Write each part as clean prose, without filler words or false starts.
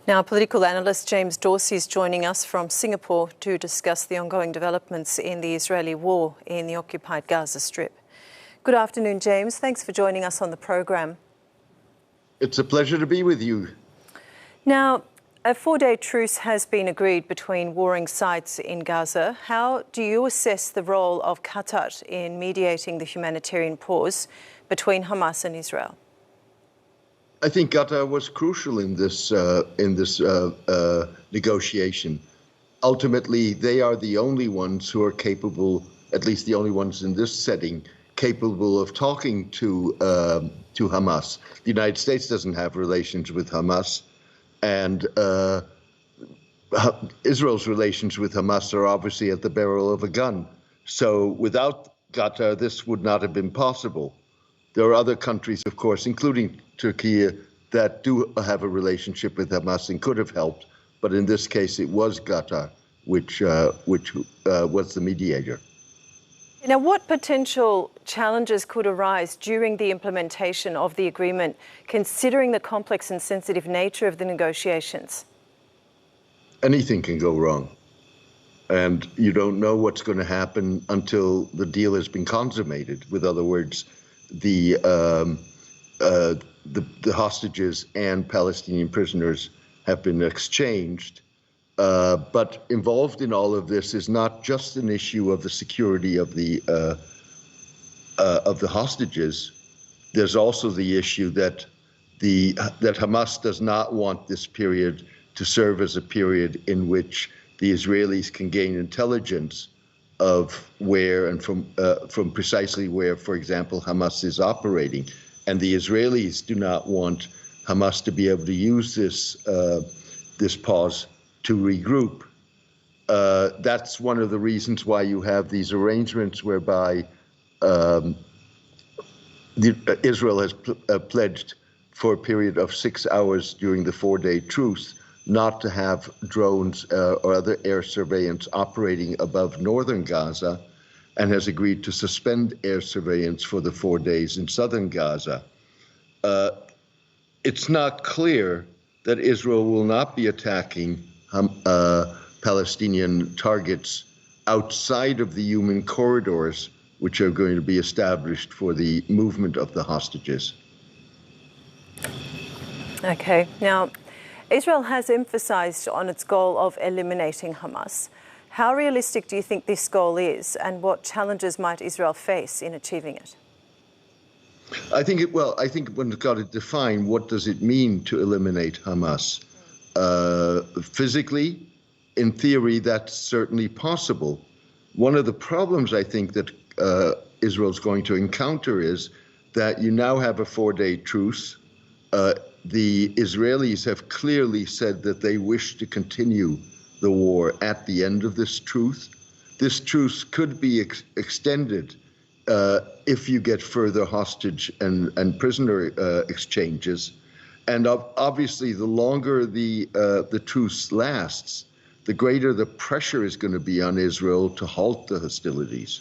Now, political analyst James Dorsey is joining us from Singapore to discuss the ongoing developments in the Israeli war in the occupied Gaza Strip. Good afternoon, James. Thanks for joining us on the program. It's a pleasure to be with you. Now, a 4-day truce has been agreed between warring sides in Gaza. How do you assess the role of Qatar in mediating the humanitarian pause between Hamas and Israel? I think Qatar was crucial in this negotiation. Ultimately, they are the only ones who are capable, at least the only ones in this setting, capable of talking to Hamas. The United States doesn't have relations with Hamas, and Israel's relations with Hamas are obviously at the barrel of a gun. So without Qatar, this would not have been possible. There are other countries, of course, including Turkey, that do have a relationship with Hamas and could have helped. But in this case, it was Qatar which was the mediator. Now, what potential challenges could arise during the implementation of the agreement, considering the complex and sensitive nature of the negotiations? Anything can go wrong. And you don't know what's going to happen until the deal has been consummated. With other words, the hostages and Palestinian prisoners have been exchanged. But involved in all of this is not just an issue of the security of the hostages. There's also the issue that Hamas does not want this period to serve as a period in which the Israelis can gain intelligence of where and from precisely where, for example, Hamas is operating. And the Israelis do not want Hamas to be able to use this pause to regroup. That's one of the reasons why you have these arrangements whereby Israel has pledged for a period of 6 hours during the 4-day truce not to have drones or other air surveillance operating above northern Gaza, and has agreed to suspend air surveillance for the 4 days in southern Gaza. It's not clear that Israel will not be attacking Palestinian targets outside of the human corridors which are going to be established for the movement of the hostages. Okay. Now, Israel has emphasized on its goal of eliminating Hamas. How realistic do you think this goal is, and what challenges might Israel face in achieving it? I think one's got to define what does it mean to eliminate Hamas. Physically, in theory, that's certainly possible. One of the problems I think that Israel's going to encounter is that you now have a 4-day truce. The Israelis have clearly said that they wish to continue the war at the end of this truce. This truce could be extended if you get further hostage and prisoner exchanges. And obviously, the longer the truce lasts, the greater the pressure is going to be on Israel to halt the hostilities.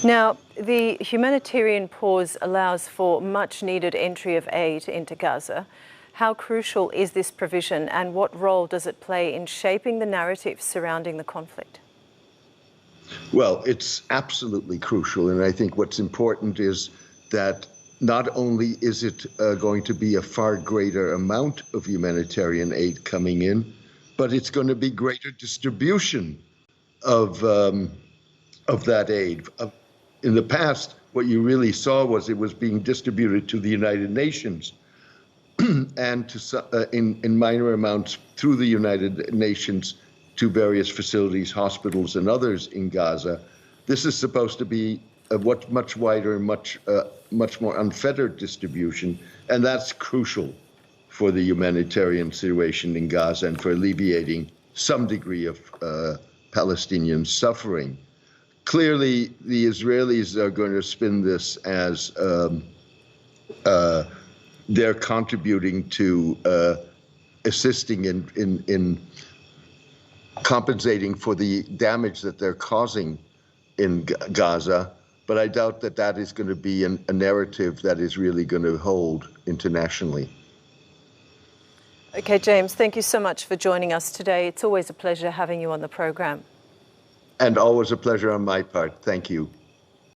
Now, the humanitarian pause allows for much-needed entry of aid into Gaza. How crucial is this provision, and what role does it play in shaping the narrative surrounding the conflict? Well, it's absolutely crucial, and I think what's important is that not only is it going to be a far greater amount of humanitarian aid coming in, but it's going to be greater distribution of that aid. In the past, what you really saw was it was being distributed to the United Nations and to in minor amounts through the United Nations to various facilities, hospitals, and others in Gaza. This is supposed to be a much wider and much more unfettered distribution, and that's crucial for the humanitarian situation in Gaza and for alleviating some degree of Palestinian suffering. Clearly, the Israelis are going to spin this as they're contributing to assisting in compensating for the damage that they're causing in Gaza. But I doubt that that is going to be a narrative that is really going to hold internationally. Okay, James, thank you so much for joining us today. It's always a pleasure having you on the program. And always a pleasure on my part. Thank you.